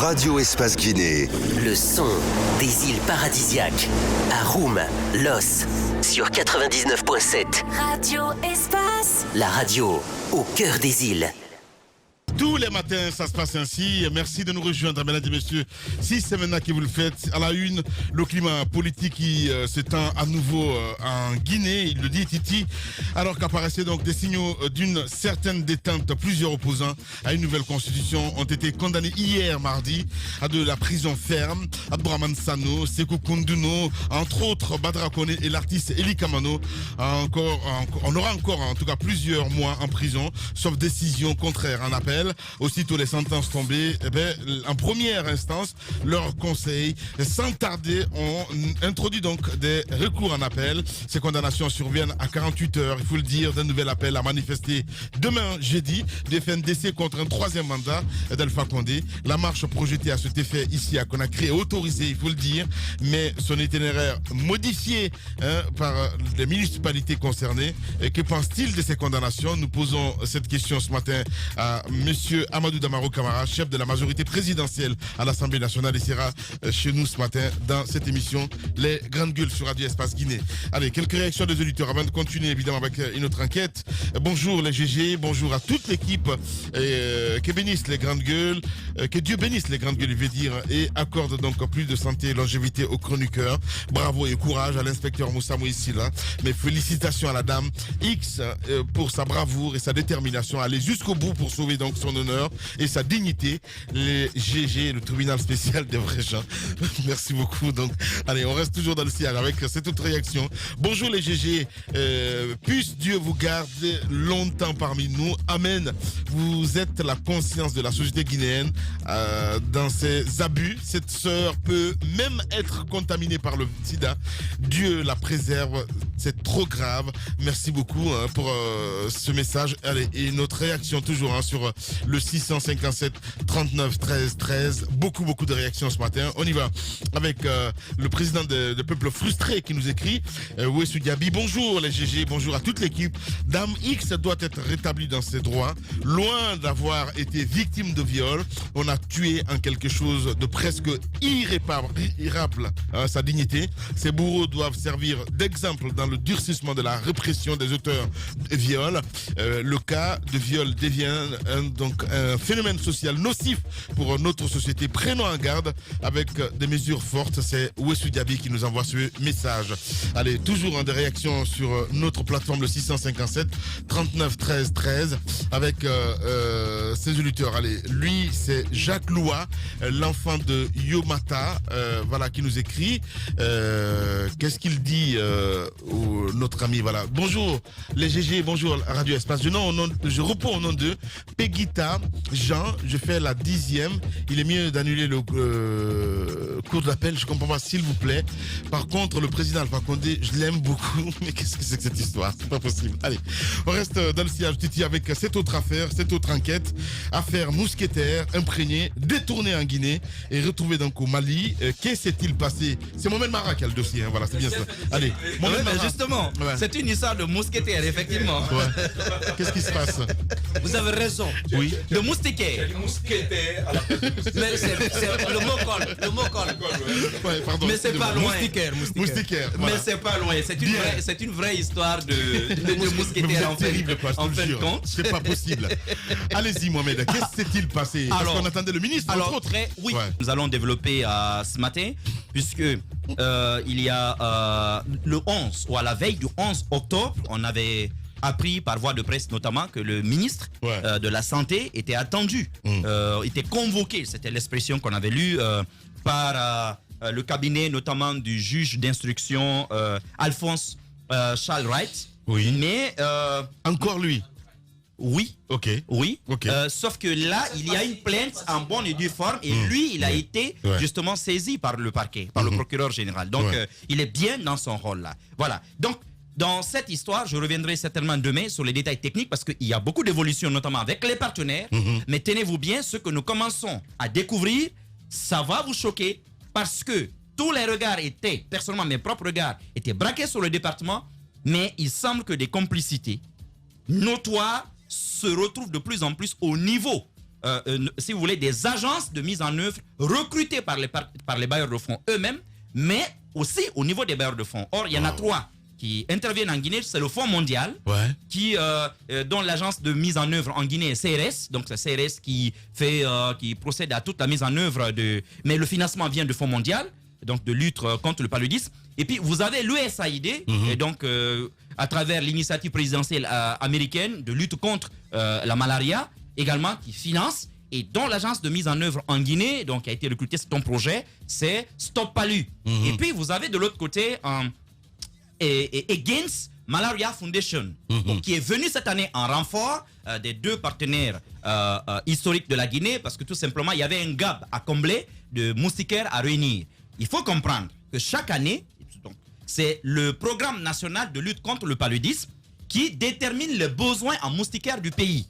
Radio Espace Guinée. Le son des îles paradisiaques. Aroum, Los, sur 99.7. Radio Espace. La radio au cœur des îles. Tous les matins, ça se passe ainsi. Merci de nous rejoindre, mesdames et messieurs. Si c'est maintenant que vous le faites, à la une, le climat politique qui s'étend à nouveau en Guinée, il le dit Titi, alors qu'apparaissaient donc des signaux d'une certaine détente. Plusieurs opposants à une nouvelle constitution ont été condamnés hier mardi à de la prison ferme. Abdourahmane Sano, Sekou Kounduno, entre autres Badra Kone et l'artiste Eli Kamano. On aura encore en tout cas plusieurs mois en prison, sauf décision contraire en appel. Aussitôt les sentences tombées, en première instance, leur conseil, sans tarder, ont introduit donc des recours en appel. Ces condamnations surviennent à 48 heures, il faut le dire, d'un nouvel appel à manifester demain jeudi du FNDC contre un troisième mandat d'Alpha Condé. La marche projetée à cet effet ici à Conakry est autorisée, il faut le dire, mais son itinéraire modifié par les municipalités concernées. Et que pense-t-il de ces condamnations? Nous posons cette question ce matin à Monsieur Amadou Damaro Camara, chef de la majorité présidentielle à l'Assemblée nationale. Il sera chez nous ce matin dans cette émission Les Grandes Gueules sur Radio Espace Guinée. Allez, quelques réactions des auditeurs avant de continuer évidemment avec une autre enquête. Bonjour les GG, bonjour à toute l'équipe. Que bénisse les Grandes Gueules, que Dieu bénisse les Grandes Gueules, il veut dire, et accorde donc plus de santé et longévité aux chroniqueurs. Bravo et courage à l'inspecteur Moussa Moïsila. Mes félicitations à la dame X pour sa bravoure et sa détermination à aller jusqu'au bout pour sauver donc son honneur et sa dignité. Les GG, le tribunal spécial des vrais gens. Merci beaucoup. Donc, allez, on reste toujours dans le sillage avec cette autre réaction. Bonjour les GG, puisse Dieu vous garder longtemps parmi nous. Amen. Vous êtes la conscience de la société guinéenne dans ses abus. Cette sœur peut même être contaminée par le sida. Dieu la préserve. C'est trop grave. Merci beaucoup pour ce message. Allez, et notre réaction toujours sur le 657 39 13 13. Beaucoup de réactions ce matin. On y va avec le président de Peuple Frustré qui nous écrit. Ouessou Diaby, bonjour les GG, bonjour à toute l'équipe. Dame X doit être rétablie dans ses droits. Loin d'avoir été victime de viol, on a tué en quelque chose de presque irréparable sa dignité. Ces bourreaux doivent servir d'exemple dans le durcissement de la répression des auteurs de viol. Le cas de viol devient donc un phénomène social nocif pour notre société. Prenons en garde avec des mesures fortes. C'est Ouessou Diaby qui nous envoie ce message. Allez, toujours des réactions sur notre plateforme le 657 39 13 13 avec ses auditeurs. Allez, lui c'est Jacques Loua, l'enfant de Yomata, voilà, qui nous écrit. Qu'est-ce qu'il dit notre ami, voilà. Bonjour les GG, bonjour Radio Espace. Je reprends au nom de Pegita Jean, je fais la 10e. Il est mieux d'annuler le cours d'appel, je comprends pas, s'il vous plaît. Par contre, le président Alpha Condé, je l'aime beaucoup, mais qu'est-ce que c'est que cette histoire? C'est pas possible. Allez, on reste dans le sillage Titi avec cette autre affaire, cette autre enquête. Affaire mousquetaire, imprégnée, détournée en Guinée et retrouvée donc au Mali. Que s'est-il passé? C'est Mohamed Mara qui a le dossier, hein, voilà, c'est bien ça. Allez, Mohamed Mara. Justement, c'est une histoire de mousquetaire, effectivement. Ouais. Qu'est-ce qui se passe? Vous avez raison. Oui. De moustiquaire. Mousquetaire à la place de Mais c'est le mot colle. Le mot colle. Ouais, pardon, Mais c'est pas loin. Moustiquaire. Mais c'est pas loin. C'est une vraie histoire de mousquetaire en fait. Terrible, quoi, En fin de compte. c'est pas possible. Allez-y, Mohamed. Qu'est-ce qui s'est-il passé? Parce qu'on attendait le ministre. Alors, entre autres. oui, Ouais. nous allons développer ce matin, puisque il y a le 11, ou à la veille du 11 octobre, on avait appris par voie de presse notamment que le ministre de la Santé était attendu, était convoqué, c'était l'expression qu'on avait lue par le cabinet notamment du juge d'instruction Alphonse Charles Wright. Oui. Mais Encore lui. oui. Ok. Oui. Ok. Sauf que là, il y a une plainte en bonne et due forme et lui, il a été justement saisi par le parquet, par le procureur général. Donc, il est bien dans son rôle là. Voilà. Donc, dans cette histoire, je reviendrai certainement demain sur les détails techniques parce qu'il y a beaucoup d'évolutions, notamment avec les partenaires. Mais tenez-vous bien, ce que nous commençons à découvrir, ça va vous choquer parce que tous les regards étaient, personnellement mes propres regards, étaient braqués sur le département, mais il semble que des complicités notoires se retrouvent de plus en plus au niveau si vous voulez, des agences de mise en œuvre recrutées par les bailleurs de fonds eux-mêmes, mais aussi au niveau des bailleurs de fonds. Or, il y en a 3 qui interviennent en Guinée. C'est le Fonds mondial, dont l'agence de mise en œuvre en Guinée est CRS. Donc, c'est CRS qui procède à toute la mise en œuvre mais le financement vient du Fonds mondial, donc de lutte contre le paludisme. Et puis, vous avez l'USAID, et donc, à travers l'initiative présidentielle américaine de lutte contre la malaria, également, qui finance, et dont l'agence de mise en œuvre en Guinée, donc, qui a été recrutée sur ton projet, c'est Stop Palu. Et puis, vous avez de l'autre côté Against Malaria Foundation, qui est venu cette année en renfort des 2 partenaires historiques de la Guinée, parce que tout simplement, il y avait un gap à combler de moustiquaires à réunir. Il faut comprendre que chaque année, c'est le programme national de lutte contre le paludisme qui détermine les besoins en moustiquaires du pays.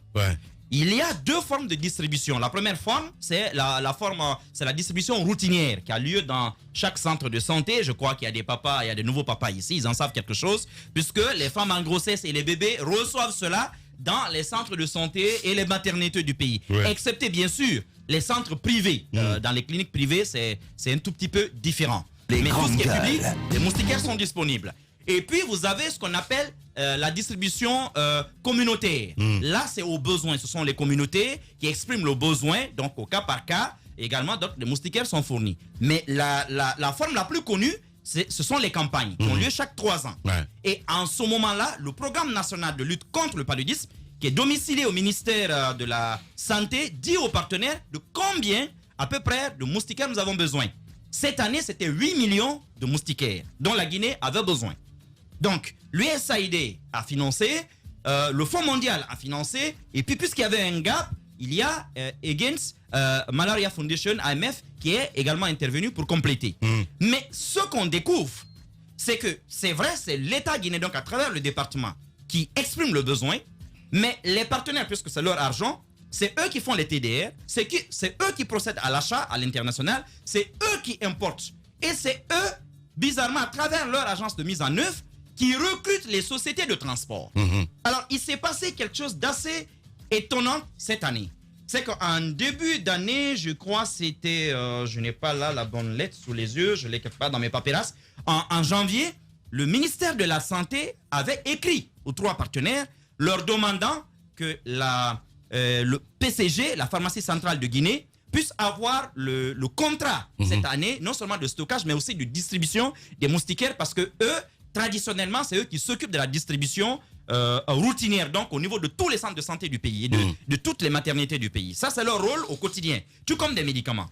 Il y a 2 formes de distribution. La première forme, c'est la distribution routinière qui a lieu dans chaque centre de santé. Je crois qu'il y a des papas, il y a des nouveaux papas ici, ils en savent quelque chose, puisque les femmes en grossesse et les bébés reçoivent cela dans les centres de santé et les maternités du pays. Excepté, bien sûr, les centres privés. Dans les cliniques privées, c'est un tout petit peu différent. Mais tout ce qui est public, les moustiquaires sont disponibles. Et puis, vous avez ce qu'on appelle la distribution communautaire. Là, c'est aux besoins. Ce sont les communautés qui expriment le besoin. Donc, au cas par cas, également, donc, les moustiquaires sont fournis. Mais la forme la plus connue, ce sont les campagnes qui ont lieu chaque 3 ans. Et en ce moment-là, le programme national de lutte contre le paludisme, qui est domicilié au ministère de la Santé, dit aux partenaires de combien, à peu près, de moustiquaires nous avons besoin. Cette année, c'était 8 millions de moustiquaires dont la Guinée avait besoin. Donc, l'USAID a financé, le Fonds mondial a financé, et puis puisqu'il y avait un gap, il y a Against Malaria Foundation, AMF, qui est également intervenu pour compléter. Mais ce qu'on découvre, c'est que c'est vrai, c'est l'État guinéen, donc à travers le département, qui exprime le besoin, mais les partenaires, puisque c'est leur argent, c'est eux qui font les TDR, c'est eux qui procèdent à l'achat à l'international, c'est eux qui importent. Et c'est eux, bizarrement, à travers leur agence de mise en œuvre, qui recrutent les sociétés de transport. Alors, il s'est passé quelque chose d'assez étonnant cette année. C'est qu'en début d'année, je crois c'était, je n'ai pas là la bonne lettre sous les yeux, je l'ai quelque part dans mes papyrus. En janvier, le ministère de la Santé avait écrit aux 3 partenaires, leur demandant que le PCG, la pharmacie centrale de Guinée, puisse avoir le contrat cette année, non seulement de stockage, mais aussi de distribution des moustiquaires, parce que eux, traditionnellement, c'est eux qui s'occupent de la distribution routinière, donc au niveau de tous les centres de santé du pays et de toutes les maternités du pays. Ça, c'est leur rôle au quotidien, tout comme des médicaments.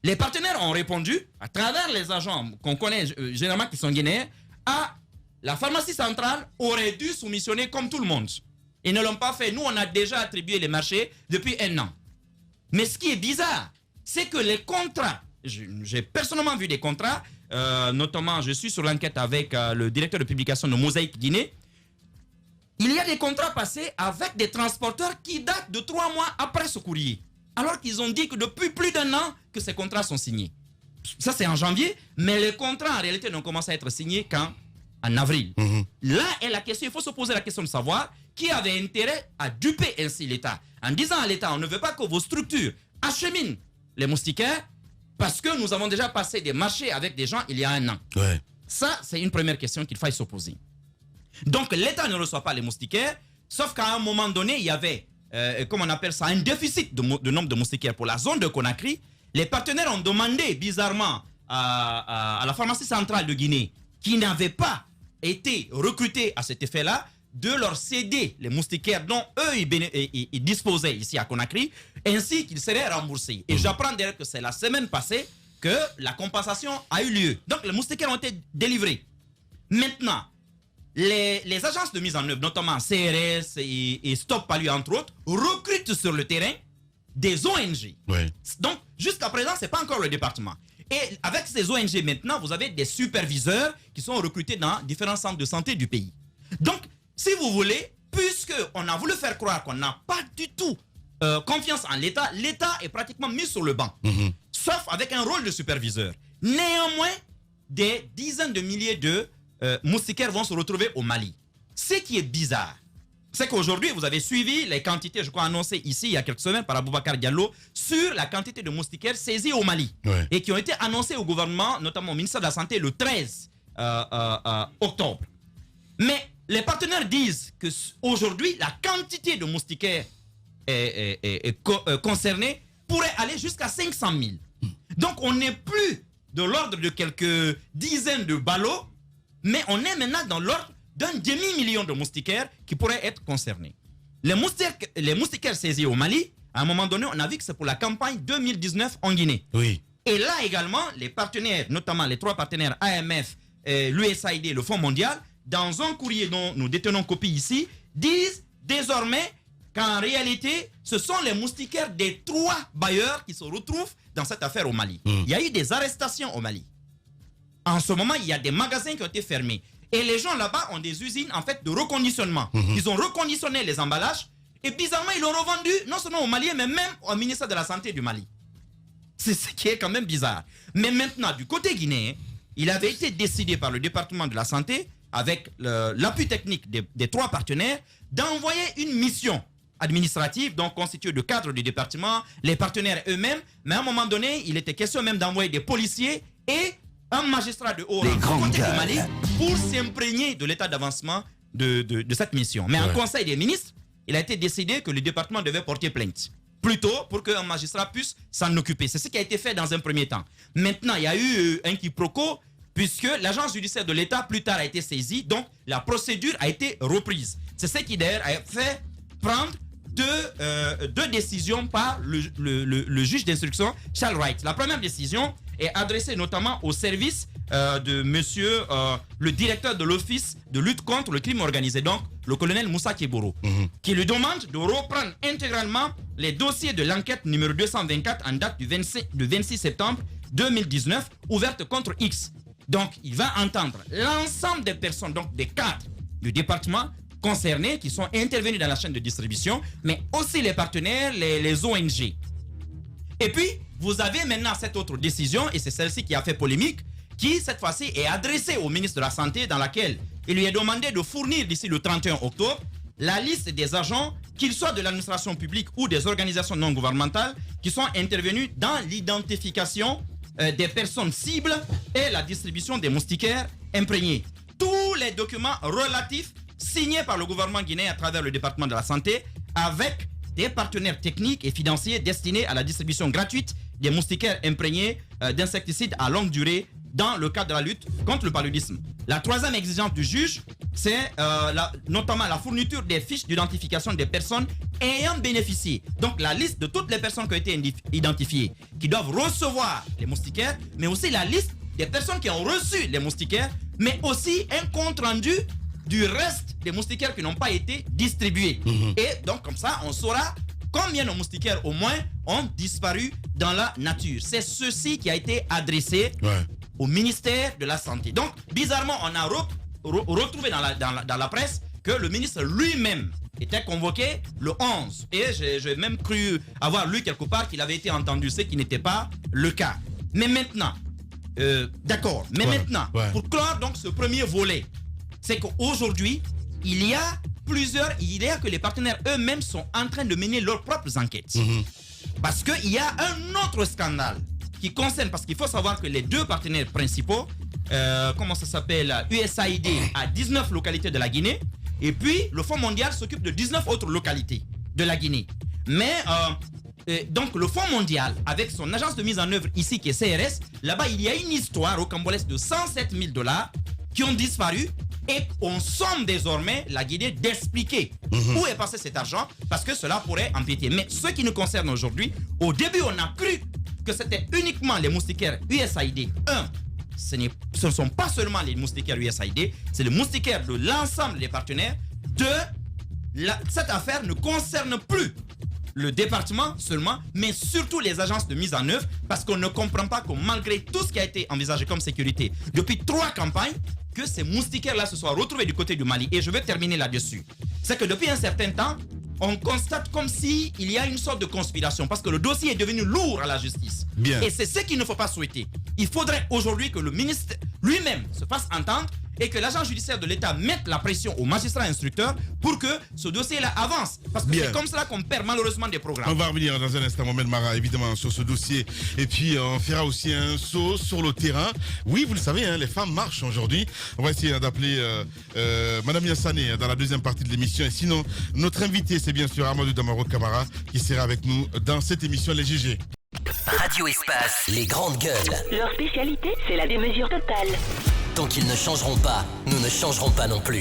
Les partenaires ont répondu, à travers les agents qu'on connaît généralement qui sont guinéens, la pharmacie centrale aurait dû soumissionner comme tout le monde. Ils ne l'ont pas fait. Nous, on a déjà attribué les marchés depuis 1 an. Mais ce qui est bizarre, c'est que les contrats, j'ai personnellement vu des contrats, notamment je suis sur l'enquête avec le directeur de publication de Mosaïque Guinée. Il y a des contrats passés avec des transporteurs qui datent de 3 mois après ce courrier. Alors qu'ils ont dit que depuis plus d'1 an que ces contrats sont signés. Ça, c'est en janvier, mais les contrats en réalité n'ont commencé à être signés qu'en avril. Là est la question, il faut se poser la question de savoir qui avait intérêt à duper ainsi l'État. En disant à l'État, on ne veut pas que vos structures acheminent les moustiquaires parce que nous avons déjà passé des marchés avec des gens il y a 1 an. Ça, c'est une première question qu'il faille se poser. Donc, l'État ne reçoit pas les moustiquaires, sauf qu'à un moment donné, il y avait, comment on appelle ça, un déficit de nombre de moustiquaires pour la zone de Conakry. Les partenaires ont demandé, bizarrement, à la pharmacie centrale de Guinée, qui n'avait pas été recrutés à cet effet-là, de leur céder les moustiquaires dont eux ils disposaient ici à Conakry, ainsi qu'ils seraient remboursés. Et j'apprends d'ailleurs que c'est la semaine passée que la compensation a eu lieu. Donc les moustiquaires ont été délivrés. Maintenant, les agences de mise en œuvre, notamment CRS et Stop Palu entre autres, recrutent sur le terrain des ONG. Donc jusqu'à présent, ce n'est pas encore le département. Et avec ces ONG maintenant, vous avez des superviseurs qui sont recrutés dans différents centres de santé du pays. Donc, si vous voulez, puisqu'on a voulu faire croire qu'on n'a pas du tout confiance en l'État, l'État est pratiquement mis sur le banc, sauf avec un rôle de superviseur. Néanmoins, des dizaines de milliers de moustiquaires vont se retrouver au Mali. Ce qui est bizarre, c'est qu'aujourd'hui, vous avez suivi les quantités, je crois, annoncées ici il y a quelques semaines par Aboubacar Diallo sur la quantité de moustiquaires saisis au Mali et qui ont été annoncées au gouvernement, notamment au ministère de la Santé, le 13 octobre. Mais les partenaires disent qu'aujourd'hui, la quantité de moustiquaires concernés pourrait aller jusqu'à 500 000. Donc, on n'est plus de l'ordre de quelques dizaines de ballots, mais on est maintenant dans l'ordre d'un demi-million de moustiquaires qui pourraient être concernés. Les moustiquaires saisis au Mali, à un moment donné, on a vu que c'est pour la campagne 2019 en Guinée. Oui. Et là également, les partenaires, notamment les 3 partenaires AMF, l'USAID et le Fonds mondial, dans un courrier dont nous détenons copie ici, disent désormais qu'en réalité, ce sont les moustiquaires des 3 bailleurs qui se retrouvent dans cette affaire au Mali. Il y a eu des arrestations au Mali. En ce moment, il y a des magasins qui ont été fermés. Et les gens là-bas ont des usines en fait de reconditionnement. Ils ont reconditionné les emballages et bizarrement, ils l'ont revendu non seulement aux Maliens, mais même au ministère de la Santé du Mali. C'est ce qui est quand même bizarre. Mais maintenant, du côté guinéen, il avait été décidé par le département de la Santé, avec l'appui technique des 3 partenaires, d'envoyer une mission administrative, donc constituée de cadres du département, les partenaires eux-mêmes. Mais à un moment donné, il était question même d'envoyer des policiers et un magistrat de haut rang côté du Mali pour s'imprégner de l'état d'avancement de cette mission. Mais en Conseil des ministres, il a été décidé que le département devait porter plainte. Plutôt pour qu'un magistrat puisse s'en occuper. C'est ce qui a été fait dans un premier temps. Maintenant, il y a eu un quiproquo puisque l'agence judiciaire de l'État plus tard a été saisie. Donc, la procédure a été reprise. C'est ce qui d'ailleurs a fait prendre deux décisions par le juge d'instruction Charles Wright. La première décision est adressée notamment au service de monsieur le directeur de l'office de lutte contre le crime organisé, donc le colonel Moussa Keboro, qui lui demande de reprendre intégralement les dossiers de l'enquête numéro 224 en date du 26 septembre 2019 ouverte contre X. Donc il va entendre l'ensemble des personnes, donc des cadres du département concernés qui sont intervenus dans la chaîne de distribution, mais aussi les partenaires, les ONG. Et puis, vous avez maintenant cette autre décision, et c'est celle-ci qui a fait polémique, qui cette fois-ci est adressée au ministre de la Santé, dans laquelle il lui est demandé de fournir d'ici le 31 octobre la liste des agents, qu'ils soient de l'administration publique ou des organisations non gouvernementales, qui sont intervenus dans l'identification des personnes cibles et la distribution des moustiquaires imprégnés. Tous les documents relatifs signés par le gouvernement guinéen à travers le département de la Santé, avec des partenaires techniques et financiers destinés à la distribution gratuite des moustiquaires imprégnés d'insecticides à longue durée dans le cadre de la lutte contre le paludisme. La troisième exigence du juge, c'est notamment la fourniture des fiches d'identification des personnes ayant bénéficié. Donc la liste de toutes les personnes qui ont été identifiées, qui doivent recevoir les moustiquaires, mais aussi la liste des personnes qui ont reçu les moustiquaires, mais aussi un compte rendu du reste des moustiquaires qui n'ont pas été distribués. Et donc comme ça, on saura combien de moustiquaires au moins ont disparu dans la nature. C'est ceci qui a été adressé au ministère de la Santé. Donc bizarrement, on a retrouvé dans la presse que le ministre lui-même était convoqué le 11. Et j'ai même cru avoir lu quelque part qu'il avait été entendu, ce qui n'était pas le cas. Mais maintenant, d'accord, mais maintenant, pour clore donc ce premier volet, c'est qu'aujourd'hui, il y a que les partenaires eux-mêmes sont en train de mener leurs propres enquêtes. Parce qu'il y a un autre scandale qui concerne, parce qu'il faut savoir que les 2 partenaires principaux, comment ça s'appelle, USAID à 19 localités de la Guinée, et puis le Fonds mondial s'occupe de 19 autres localités de la Guinée. Mais donc le Fonds mondial, avec son agence de mise en œuvre ici qui est CRS, là-bas il y a une histoire au Cambodge de 107 000 $ qui ont disparu. Et on somme désormais la Guinée d'expliquer où est passé cet argent, parce que cela pourrait empiéter. Mais ce qui nous concerne aujourd'hui, au début on a cru que c'était uniquement les moustiquaires USAID. Ce ne sont pas seulement les moustiquaires USAID, c'est les moustiquaires de l'ensemble des partenaires. Cette affaire ne concerne plus le département seulement, mais surtout les agences de mise en œuvre, parce qu'on ne comprend pas que malgré tout ce qui a été envisagé comme sécurité depuis 3 campagnes, que ces moustiquaires-là se soient retrouvés du côté du Mali. Et je vais terminer là-dessus. C'est que depuis un certain temps, on constate comme s'il y a une sorte de conspiration, parce que le dossier est devenu lourd à la justice. Et c'est ce qu'il ne faut pas souhaiter. Il faudrait aujourd'hui que le ministre lui-même se fasse entendre et que l'agent judiciaire de l'État mette la pression aux magistrats instructeurs pour que ce dossier-là avance. Parce que c'est comme cela qu'on perd malheureusement des programmes. On va revenir dans un instant, Mohamed Mara, évidemment, sur ce dossier. Et puis, on fera aussi un saut sur le terrain. Oui, vous le savez, hein, les femmes marchent aujourd'hui. On va essayer d'appeler Madame Yassane dans la deuxième partie de l'émission. Et sinon, notre invité, c'est bien sûr Amadou Damaro Camara, qui sera avec nous dans cette émission Les GG. Radio Espace, les grandes gueules. Leur spécialité, c'est la démesure totale. Tant qu'ils ne changeront pas, nous ne changerons pas non plus.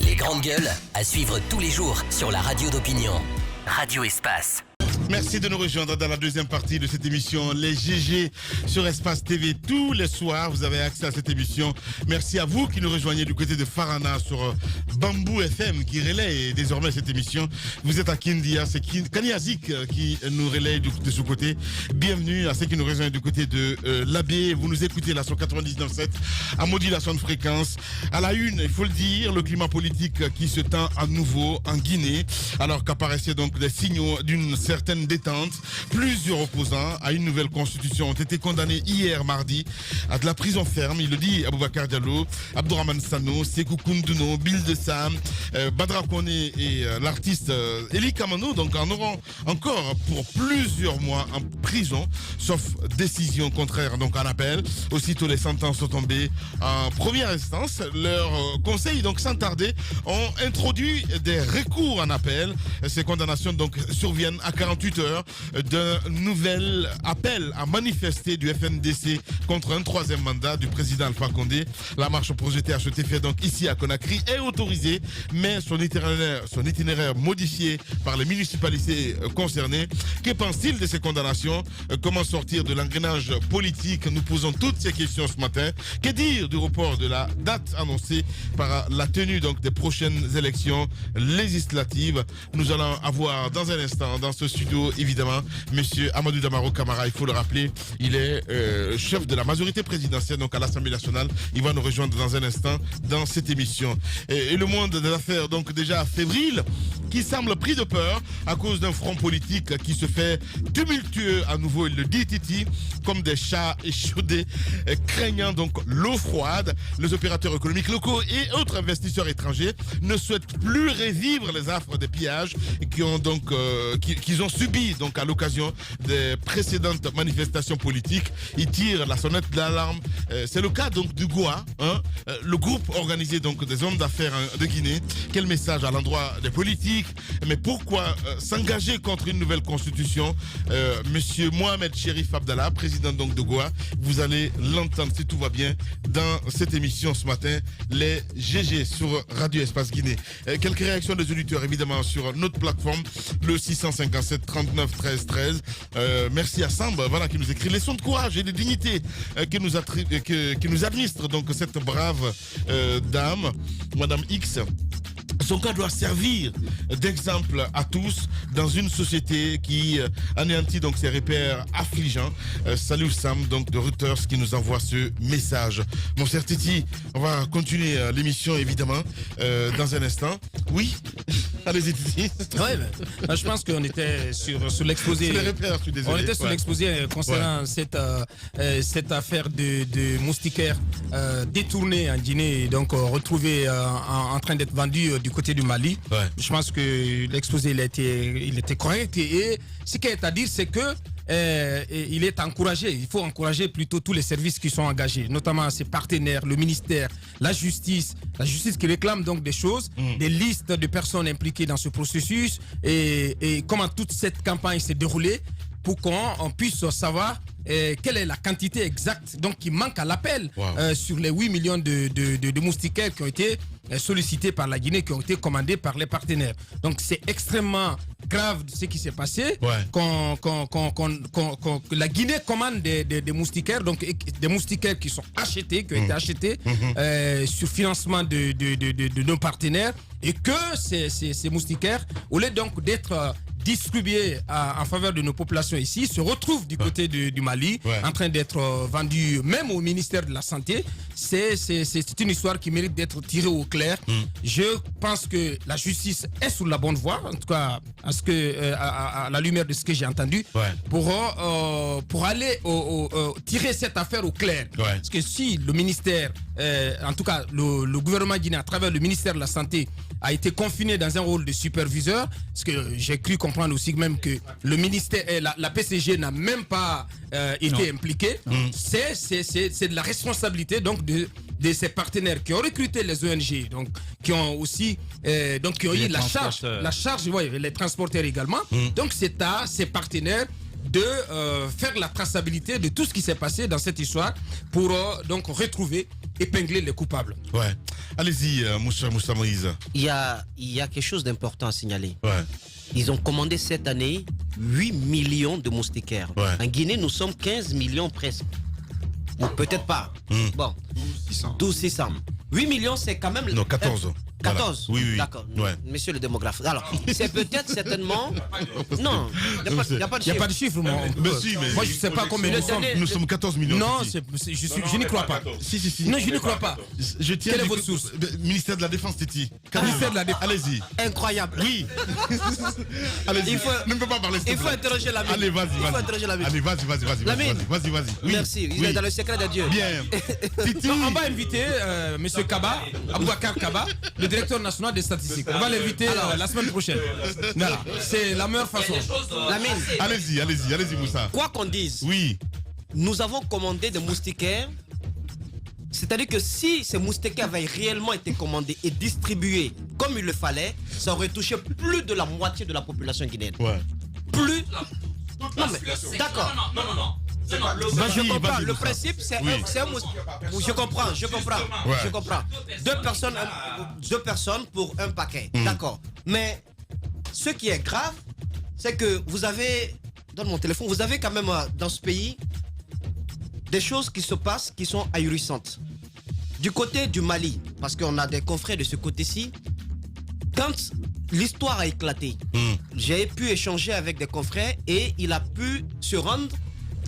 Les grandes gueules, à suivre tous les jours sur la radio d'opinion. Radio Espace. Merci de nous rejoindre dans la deuxième partie de cette émission Les GG sur Espace TV. Tous les soirs, vous avez accès à cette émission. Merci à vous qui nous rejoignez du côté de Farana sur Bamboo FM qui relaie désormais cette émission. Vous êtes à Kindia, c'est Kaniazik qui nous relaie de ce côté. Bienvenue à ceux qui nous rejoignent du côté de l'Abbé. Vous nous écoutez là sur 99.7 à modulation de fréquence. À la une, il faut le dire, le climat politique qui se tend à nouveau en Guinée, alors qu'apparaissaient donc des signaux d'une certaine détente. Plusieurs opposants à une nouvelle constitution ont été condamnés hier mardi à de la prison ferme. Il le dit Aboubakar Diallo, Abdourahmane Sano, Sekou Koundouno, Bill de Sam, Badra Kone et l'artiste Eli Kamano, donc en auront encore pour plusieurs mois en prison, sauf décision contraire donc en appel. Aussitôt les sentences sont tombées en première instance. Leurs conseils donc sans tarder ont introduit des recours en appel. Ces condamnations donc surviennent à 48 heures d'un nouvel appel à manifester du FNDC contre un troisième mandat du président Alpha Condé. La marche projetée à cet effet donc ici à Conakry est autorisée, mais son itinéraire modifié par les municipalités concernées. Que pense-t-il de ces condamnations? Comment sortir de l'engrenage politique? Nous posons toutes ces questions ce matin. Que dire du report de la date annoncée par la tenue donc des prochaines élections législatives? Nous allons avoir dans un instant dans ce studio évidemment monsieur Amadou Damaro Camara, il faut le rappeler, il est chef de la majorité présidentielle donc à l'Assemblée nationale. Il va nous rejoindre dans un instant dans cette émission. Et le monde des affaires donc déjà fébrile, qui semble pris de peur à cause d'un front politique qui se fait tumultueux à nouveau, il le dit Titi, comme des chats échaudés, craignant donc l'eau froide. Les opérateurs économiques locaux et autres investisseurs étrangers ne souhaitent plus revivre les affres des pillages qui ont donc qu'ils ont subi donc à l'occasion des précédentes manifestations politiques. Ils tirent la sonnette d'alarme. C'est le cas donc du Goa, hein, le groupe organisé donc des hommes d'affaires de Guinée. Quel message à l'endroit des politiques? Mais pourquoi s'engager contre une nouvelle constitution? Monsieur Mohamed Chérif Abdallah, président donc de Goa, vous allez l'entendre si tout va bien dans cette émission ce matin, les GG sur Radio Espace Guinée. Quelques réactions des auditeurs évidemment sur notre plateforme, le 657 39 13 13. Merci à Samba, voilà, qui nous écrit leçons de courage et de dignité qui nous administre donc cette brave dame, Madame X. Son cas doit servir d'exemple à tous dans une société qui anéantit donc ses repères affligeants. Salut Sam donc de Reuters qui nous envoie ce message. Mon cher Titi, on va continuer l'émission évidemment dans un instant. Oui. Allez-y Titi. Ouais, ben, je pense qu'on était sur l'exposé. C'est les repères, je suis désolé. On était sur l'exposé concernant cette affaire de moustiquaires détournés en Guinée et donc retrouvés en train d'être vendus du côté du Mali. Ouais. Je pense que l'exposé il était correct et ce qu'il est à dire c'est que il est encouragé, il faut encourager plutôt tous les services qui sont engagés, notamment ses partenaires, le ministère, la justice qui réclame donc des choses, des listes de personnes impliquées dans ce processus et comment toute cette campagne s'est déroulée pour qu'on puisse savoir quelle est la quantité exacte donc qui manque à l'appel sur les 8 millions de moustiquaires qui ont été sollicités par la Guinée, qui ont été commandés par les partenaires. Donc c'est extrêmement grave ce qui s'est passé, que la Guinée commande des moustiquaires, donc des moustiquaires qui sont achetés, qui ont été achetés sur financement de nos partenaires, et que ces moustiquaires, au lieu donc d'être distribués en faveur de nos populations ici se retrouvent du côté du Mali, en train d'être vendus même au ministère de la Santé. C'est une histoire qui mérite d'être tirée au clair. Je pense que la justice est sur la bonne voie, en tout cas à la lumière de ce que j'ai entendu, pour aller tirer cette affaire au clair. Parce que si le ministère, en tout cas le gouvernement guinéen à travers le ministère de la Santé a été confiné dans un rôle de superviseur, parce que j'ai cru comprendre aussi même que le ministère, la PCG n'a même pas été impliquée. C'est de la responsabilité donc de ces partenaires qui ont recruté les ONG, donc qui ont aussi qui ont eu la charge, les transporteurs également. Donc c'est à ces partenaires de faire la traçabilité de tout ce qui s'est passé dans cette histoire pour donc retrouver, épingler les coupables. Allez-y, Moussa Moïse. Il y a quelque chose d'important à signaler. Ils ont commandé cette année 8 millions de moustiquaires. En Guinée, nous sommes 15 millions presque. Ou peut-être pas. Bon. 12 600. 8 millions, c'est quand même... Non, 14. 14. Oui. D'accord. Monsieur le démographe. Alors, c'est peut-être certainement... Non, il n'y a pas de chiffre. Il n'y a pas de chiffre, moi. Moi, je ne sais pas combien nous sommes. Nous sommes 14 millions. Non, je n'y crois pas. Si. Non, je n'y crois pas. Quelle est votre source? Ministère de la Défense, Titi. Ministère de la Défense. Allez-y. Incroyable. Oui. Allez-y. Ne me peux pas parler. Il faut interroger la mine. Allez, vas-y. Il faut interroger la mine. Allez, vas-y. Vas-y. Merci. Il est dans le secret de Dieu. Bien. Titi. On va inviter M. Kaba, Aboubacar Kaba, le directeur national des statistiques. On va l'inviter la semaine prochaine. Voilà. C'est la meilleure façon. Allez-y, Moussa. Quoi qu'on dise, nous avons commandé des moustiquaires. C'est-à-dire que si ces moustiquaires avaient réellement été commandés et distribués comme il le fallait, ça aurait touché plus de la moitié de la population guinéenne. Plus. Non mais d'accord. Non. Je comprends. Le principe, c'est un je comprends. Deux personnes pour un paquet. D'accord. Mais ce qui est grave, c'est que vous avez, dans mon téléphone, vous avez quand même dans ce pays des choses qui se passent qui sont ahurissantes. Du côté du Mali, parce qu'on a des confrères de ce côté-ci, quand l'histoire a éclaté, j'ai pu échanger avec des confrères et il a pu se rendre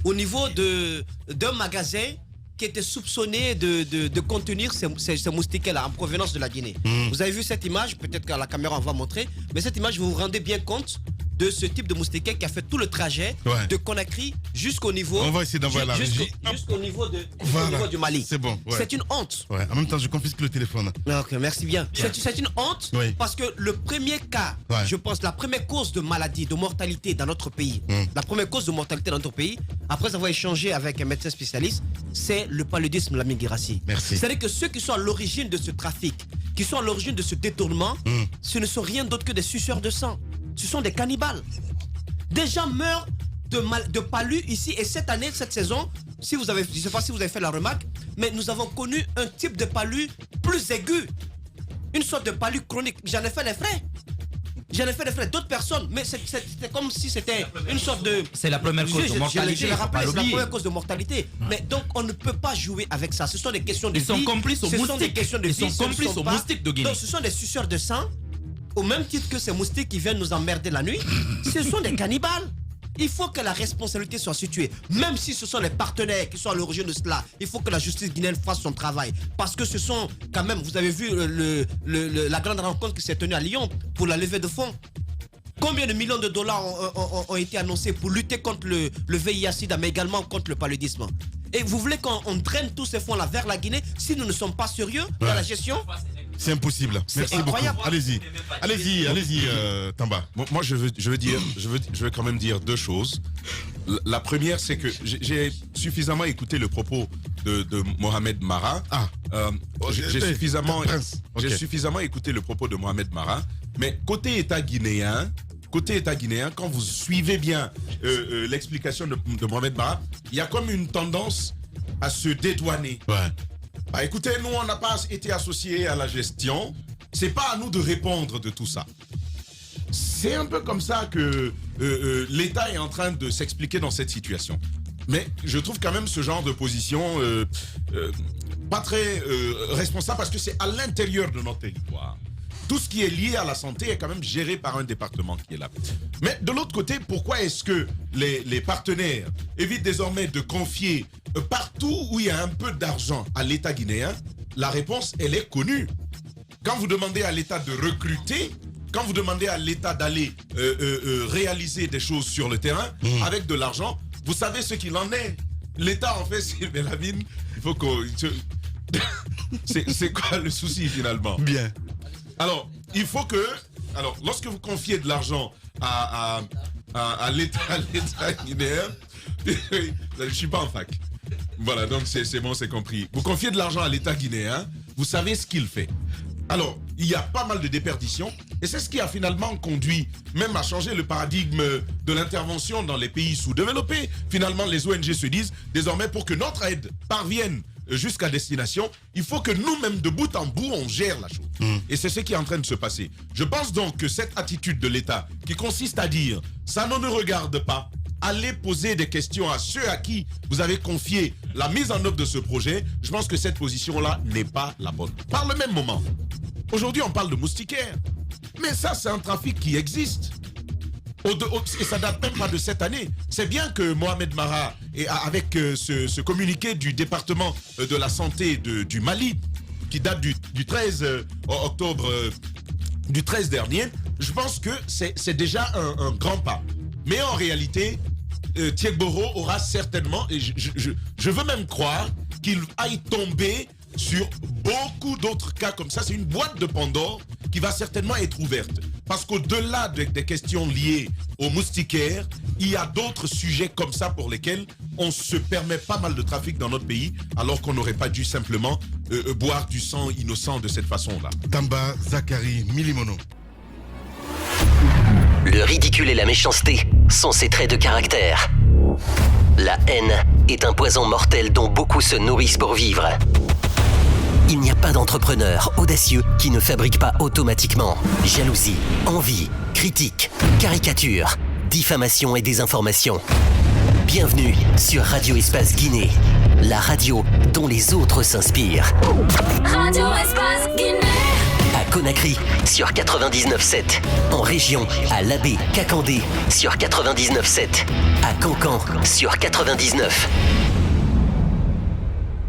au niveau d'un magasin qui était soupçonné de contenir ces moustiquaires-là en provenance de la Guinée. Vous avez vu cette image, peut-être qu'à la caméra on va montrer, mais cette image, vous vous rendez bien compte de ce type de moustiquaire qui a fait tout le trajet de Conakry jusqu'au niveau... On va essayer d'envoyer la régie. Jusqu'au niveau du Mali. C'est bon. C'est une honte. En même temps, je confisque le téléphone. Ok, merci bien. C'est une honte parce que le premier cas, je pense, la première cause de maladie, de mortalité dans notre pays, la première cause de mortalité dans notre pays, après avoir échangé avec un médecin spécialiste, c'est le paludisme, Lamine Guirassy. Merci. C'est-à-dire que ceux qui sont à l'origine de ce trafic, qui sont à l'origine de ce détournement, ce ne sont rien d'autre que des suceurs de sang. Ce sont des cannibales. Des gens meurent de palu ici. Et cette année, cette saison, je ne sais pas si vous avez fait la remarque, mais nous avons connu un type de palu plus aigu. Une sorte de palu chronique. J'en ai fait les frais. D'autres personnes, mais c'était comme si c'était une sorte de... C'est la première cause de mortalité. Je le rappelle, c'est la première cause de mortalité. Mais donc, on ne peut pas jouer avec ça. Ce sont des questions de vie. Ils sont complices aux moustiques. Ils sont complices aux moustiques de Guinée. Donc, ce sont des suceurs de sang. Au même titre que ces moustiques qui viennent nous emmerder la nuit, ce sont des cannibales. Il faut que la responsabilité soit située. Même si ce sont les partenaires qui sont à l'origine de cela, il faut que la justice guinéenne fasse son travail. Parce que ce sont quand même, vous avez vu la grande rencontre qui s'est tenue à Lyon pour la levée de fonds. Combien de millions de dollars ont été annoncés pour lutter contre le VIH-Sida, mais également contre le paludisme? Et vous voulez qu'on draine tous ces fonds-là vers la Guinée si nous ne sommes pas sérieux dans la gestion? C'est impossible. Merci incroyable. Beaucoup. Allez-y, Tamba. Moi, je veux quand même dire deux choses. La première, c'est que j'ai suffisamment écouté le propos de Mohamed Mara. J'ai suffisamment écouté le propos de Mohamed Mara. Mais côté État guinéen, quand vous suivez bien l'explication de Mohamed Mara, il y a comme une tendance à se dédouaner. Écoutez, nous, on n'a pas été associés à la gestion. C'est pas à nous de répondre de tout ça. C'est un peu comme ça que l'État est en train de s'expliquer dans cette situation. Mais je trouve quand même ce genre de position pas très responsable parce que c'est à l'intérieur de notre territoire. tout ce qui est lié à la santé est quand même géré par un département qui est là. Mais de l'autre côté, pourquoi est-ce que les partenaires évitent désormais de confier partout où il y a un peu d'argent à l'État guinéen? La réponse, elle est connue. Quand vous demandez à l'État de recruter, quand vous demandez à l'État d'aller réaliser des choses sur le terrain avec de l'argent, vous savez ce qu'il en est. L'État, en fait, Sylvain Lamine, il faut qu'on... C'est quoi le souci finalement? Bien. Alors, il faut que... Alors, lorsque vous confiez de l'argent à l'État guinéen, je ne suis pas en fac. Voilà, donc c'est bon, c'est compris. Vous confiez de l'argent à l'État guinéen, vous savez ce qu'il fait. Alors, il y a pas mal de déperditions et c'est ce qui a finalement conduit même à changer le paradigme de l'intervention dans les pays sous-développés. Finalement, les ONG se disent désormais pour que notre aide parvienne jusqu'à destination, il faut que nous-mêmes de bout en bout, on gère la chose. Et c'est ce qui est en train de se passer. Je pense donc que cette attitude de l'État qui consiste à dire ça ne nous regarde pas, allez poser des questions à ceux à qui vous avez confié la mise en œuvre de ce projet, je pense que cette position-là n'est pas la bonne. Par le même moment, aujourd'hui on parle de moustiquaires, mais ça c'est un trafic qui existe. Et ça date même pas de cette année. C'est bien que Mohamed Mara, avec ce communiqué du département de la santé du Mali, qui date du 13 octobre du 13 dernier, je pense que c'est déjà un grand pas. Mais en réalité, Tiegboro aura certainement, et je veux même croire qu'il aille tomber sur beaucoup d'autres cas comme ça. C'est une boîte de Pandore qui va certainement être ouverte. Parce qu'au-delà des questions liées aux moustiquaires, il y a d'autres sujets comme ça pour lesquels on se permet pas mal de trafic dans notre pays, alors qu'on n'aurait pas dû simplement boire du sang innocent de cette façon-là. Tamba Zakari Milimono. Le ridicule et la méchanceté sont ses traits de caractère. La haine est un poison mortel dont beaucoup se nourrissent pour vivre. Il n'y a pas d'entrepreneur audacieux qui ne fabrique pas automatiquement jalousie, envie, critique, caricature, diffamation et désinformation. Bienvenue sur Radio Espace Guinée, la radio dont les autres s'inspirent. Radio Espace Guinée. À Conakry sur 99.7, en région à Labé, Kakandé sur 99.7, à Cancan sur 99.